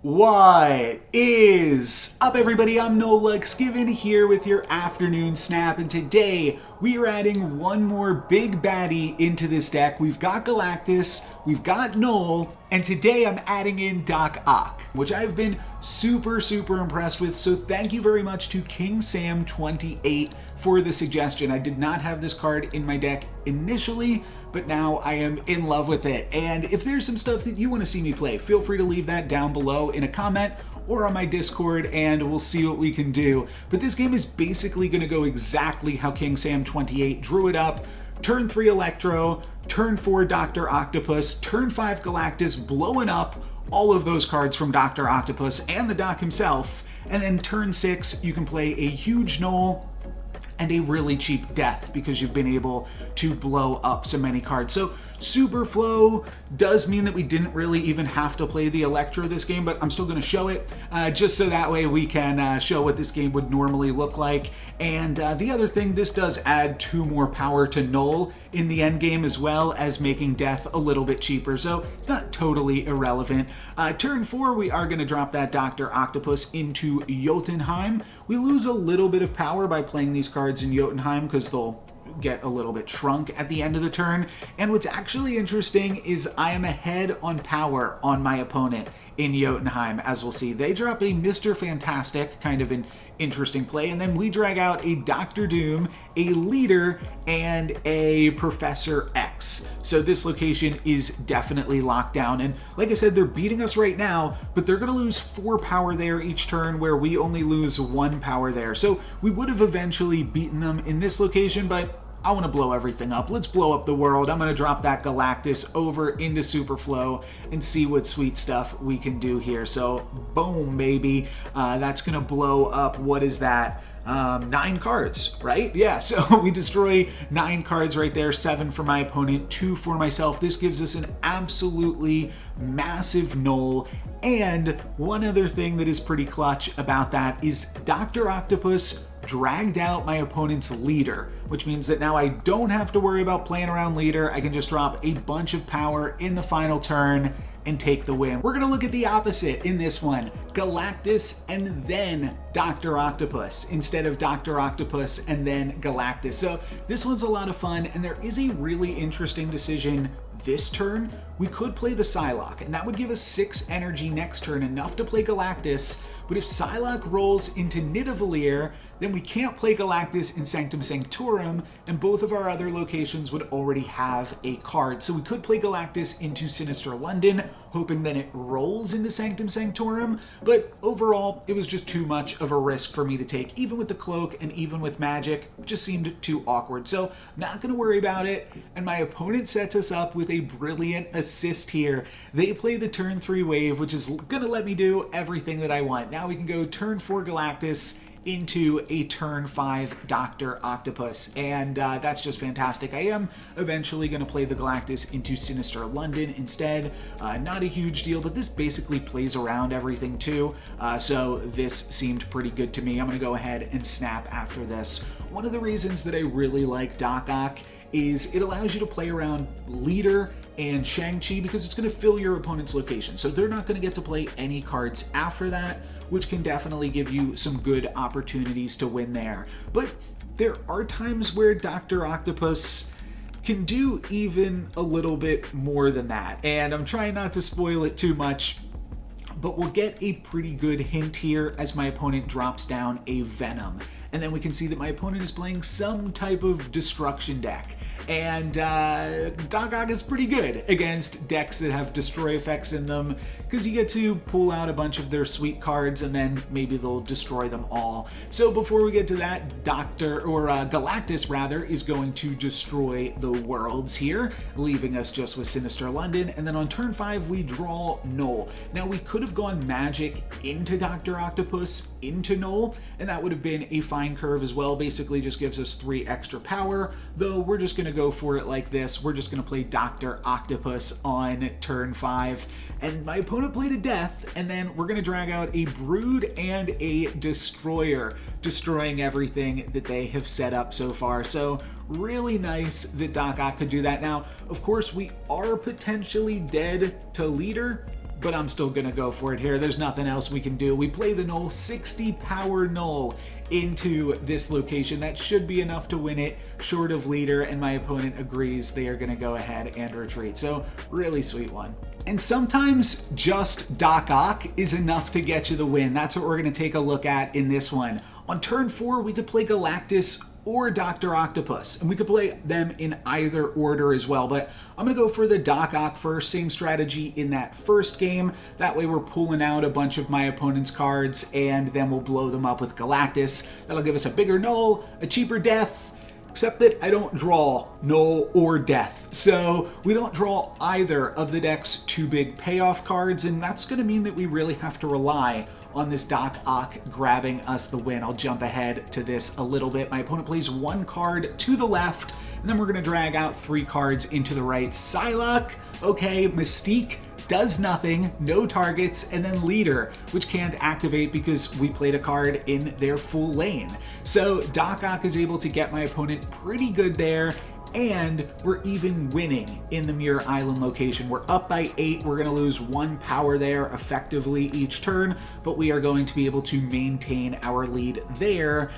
What is up, everybody? I'm NoLuxGiven here with your afternoon snap, and today we are adding one more big baddie into this deck. We've got Galactus, we've got Knull, and today I'm adding in Doc Ock, which I've been super impressed with, so thank you very much to King Sam 28 for the suggestion. I did not have this card in my deck initially, but now I am in love with it. And if there's some stuff that you want to see me play, feel free to leave that down below in a comment or on my Discord, and we'll see what we can do. But this game is basically going to go exactly how King Sam 28 drew it up. Turn 3 Electro, turn 4 Dr. Octopus, turn 5 Galactus, blowing up all of those cards from Dr. Octopus and the Doc himself. And then turn 6, you can play a huge Knull and a really cheap death because you've been able to blow up so many cards. So super flow does mean that we didn't really even have to play the Electro this game, but I'm still going to show it just so that way we can show what this game would normally look like. And the other thing, this does add 2 more power to Knull in the end game, as well as making death a little bit cheaper, so it's not totally irrelevant. Turn 4, we are going to drop that Dr. Octopus into Jotunheim. We lose a little bit of power by playing these cards in Jotunheim because they'll get a little bit shrunk at the end of the turn. And what's actually interesting is I am ahead on power on my opponent in Jotunheim. As we'll see, they drop a Mr. Fantastic, kind of an interesting play, and then we drag out a Dr. Doom, a Leader, and a Professor X. So this location is definitely locked down, and like I said, they're beating us right now, but they're going to lose 4 power there each turn, where we only lose 1 power there. So we would have eventually beaten them in this location, but I want to blow everything up. Let's blow up the world. I'm going to drop that Galactus over into Superflow and see what sweet stuff we can do here. So, boom, baby. That's going to blow up, what is that? 9 cards, right? Yeah, so we destroy 9 cards right there, 7 for my opponent, 2 for myself. This gives us an absolutely massive Knull. And one other thing that is pretty clutch about that is Dr. Octopus dragged out my opponent's Leader, which means that now I don't have to worry about playing around Leader. I can just drop a bunch of power in the final turn and take the win. We're gonna look at the opposite in this one. Galactus and then Dr. Octopus instead of Dr. Octopus and then Galactus. So this one's a lot of fun, and there is a really interesting decision this turn. We could play the Psylocke, and that would give us 6 energy next turn, enough to play Galactus. But if Psylocke rolls into Nidavellir, then we can't play Galactus in Sanctum Sanctorum, and both of our other locations would already have a card. So we could play Galactus into Sinister London, hoping that it rolls into Sanctum Sanctorum, but overall, it was just too much of a risk for me to take. Even with the cloak and even with magic, it just seemed too awkward. So I'm not going to worry about it, and my opponent sets us up with a brilliant assist here. They play the turn 3 wave, which is going to let me do everything that I want. Now we can go turn 4 Galactus into a turn 5 Dr. Octopus, and that's just fantastic. I am eventually going to play the Galactus into Sinister London instead. Not a huge deal, but this basically plays around everything too, so this seemed pretty good to me. I'm going to go ahead and snap after this. One of the reasons that I really like Doc Ock is it allows you to play around Leader and Shang-Chi because it's going to fill your opponent's location. So they're not going to get to play any cards after that, which can definitely give you some good opportunities to win there. But there are times where Dr. Octopus can do even a little bit more than that. And I'm trying not to spoil it too much, but we'll get a pretty good hint here as my opponent drops down a Venom. And then we can see that my opponent is playing some type of destruction deck. And Doc Ock is pretty good against decks that have destroy effects in them, because you get to pull out a bunch of their sweet cards and then maybe they'll destroy them all. So before we get to that, Galactus rather, is going to destroy the worlds here, leaving us just with Sinister London. And then on turn 5, we draw Knull. Now we could have gone magic into Dr. Octopus into Knull, and that would have been a fine curve as well. Basically just gives us 3 extra power, though we're just going to go for it like this. We're just going to play Dr. Octopus on turn 5, and my opponent played a death, and then we're going to drag out a Brood and a Destroyer, destroying everything that they have set up so far. So really nice that Doc Ock could do that. Now, of course, we are potentially dead to Leader, but I'm still gonna go for it here. There's nothing else we can do. We play the Knull, 60 power Knull into this location. That should be enough to win it, short of leader, and my opponent agrees they are gonna go ahead and retreat. So really sweet one. And sometimes just Doc Ock is enough to get you the win. That's what we're gonna take a look at in this one. On turn 4, we could play Galactus or Dr. Octopus, and we could play them in either order as well, but I'm gonna go for the Doc Ock first. Same strategy in that first game. That way we're pulling out a bunch of my opponent's cards, and then we'll blow them up with Galactus. That'll give us a bigger Knull, a cheaper death, except that I don't draw Knull or Death. So we don't draw either of the deck's 2 big payoff cards, and that's gonna mean that we really have to rely on this Doc Ock grabbing us the win. I'll jump ahead to this a little bit. My opponent plays 1 card to the left, and then we're gonna drag out 3 cards into the right. Psylocke, okay, Mystique does nothing, no targets, and then Leader, which can't activate because we played a card in their full lane. So Doc Ock is able to get my opponent pretty good there, and we're even winning in the Muir Island location. We're up by 8. We're going to lose 1 power there effectively each turn, but we are going to be able to maintain our lead there.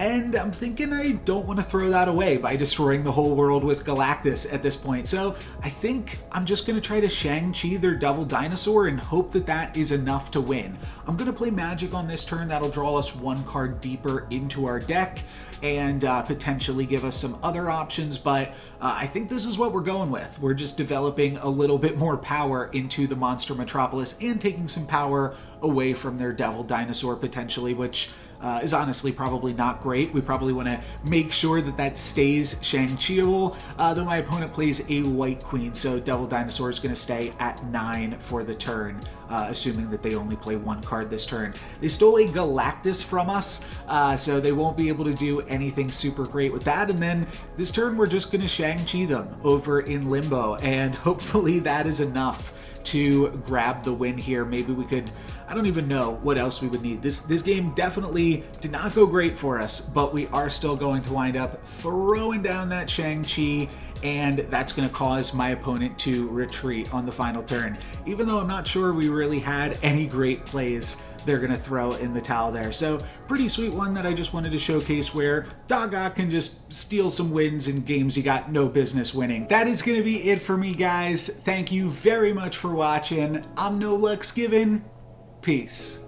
And I'm thinking I don't want to throw that away by destroying the whole world with Galactus at this point. So I think I'm just going to try to Shang-Chi their Devil Dinosaur and hope that that is enough to win. I'm going to play Magic on this turn. That'll draw us 1 card deeper into our deck and potentially give us some other options, but I think this is what we're going with. We're just developing a little bit more power into the Monster Metropolis and taking some power away from their Devil Dinosaur potentially, which is honestly probably not great. We probably want to make sure that that stays Shang-Chiable, though my opponent plays a White Queen, so Devil Dinosaur is going to stay at 9 for the turn, assuming that they only play 1 card this turn. They stole a Galactus from us, so they won't be able to do anything super great with that, and then this turn we're just going to Shang-Chi them over in Limbo, and hopefully that is enough to grab the win here. Maybe we could, I don't even know what else we would need. This game definitely did not go great for us, but we are still going to wind up throwing down that Shang-Chi, and that's going to cause my opponent to retreat on the final turn. Even though I'm not sure we really had any great plays, they're going to throw in the towel there. So pretty sweet one that I just wanted to showcase where Doc Ock can just steal some wins in games you got no business winning. That is going to be it for me, guys. Thank you very much for watching. I'm No Lux Given. Peace.